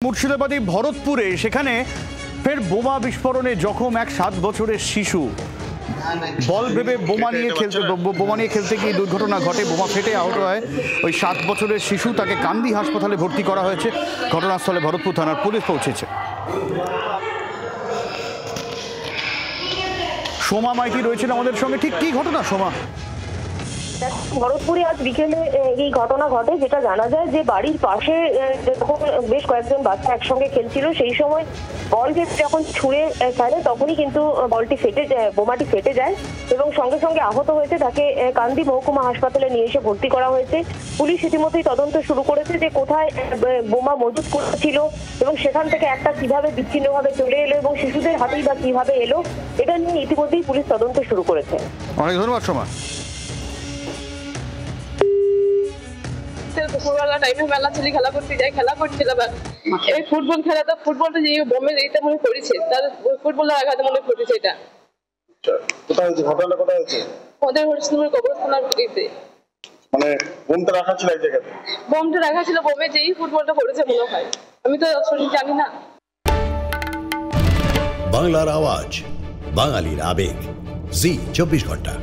মুর্শিদাবাদী ভরতপুরে সেখানে ফের বোমা বিস্ফোরণে জখম এক 7 বছরের শিশু। বল ভেবে বোমা নিয়ে খেলতে গিয়ে দুর্ঘটনা ঘটে। বোমা ফেটে আহত হয় ওই 7 বছরের শিশু। তাকে কান্দি হাসপাতালে ভর্তি করা হয়েছে। ঘটনাস্থলে ভরতপুর থানার পুলিশ পৌঁছেছে। সোমা মাইতি রয়েছেন আমাদের সঙ্গে। ঠিক কি ঘটনা সোমা? ভরতপুরে আজ বিকেলে এই ঘটনা ঘটে, যেটা জানা যায় যে বাড়ির পাশে যখন বেশ কয়েকজন বাচ্চা একসঙ্গে খেলছিল, সেই সময় বল যখন ছুঁড়ে ফেলে তখনই কিন্তু বোমাটি ফেটে যায় এবং সঙ্গে সঙ্গে আহত হয়েছে। তাকে কান্দি মহকুমা হাসপাতালে নিয়ে এসে ভর্তি করা হয়েছে। পুলিশ ইতিমধ্যেই তদন্ত শুরু করেছে যে কোথায় বোমা মজুত করেছিল এবং সেখান থেকে একটা কিভাবে বিচ্ছিন্নভাবে চলে এলো এবং শিশুদের হাতেই বা কিভাবে এলো, এটা নিয়ে ইতিমধ্যেই পুলিশ তদন্ত শুরু করেছে। অনেক ধন্যবাদ সোমা। দুপুরবেলা টাইমে মেলা ছেলে খেলা করতে যায়, খেলা করছিল। এই ফুটবল খেলাটা, ফুটবলটা যে বোমের এইটা মনে করেছে, তার ফুটবলের আঘাতে মনে করেছে। এটা কোথায় হয়েছে? ঘটনাটা কোথায় হয়েছে? ওদের হরিশচন্দ্র কবরস্থানের দিকে। মানে বোমটা রাখা ছিল এই জায়গাতে? বোমটা রাখা ছিল বোমে, যেই ফুটবলটা করেছে মনে হয়। আমি তো সঠিক জানি না। বাংলার আওয়াজ, বাঙালির আবেগ, জি 24 ঘন্টা।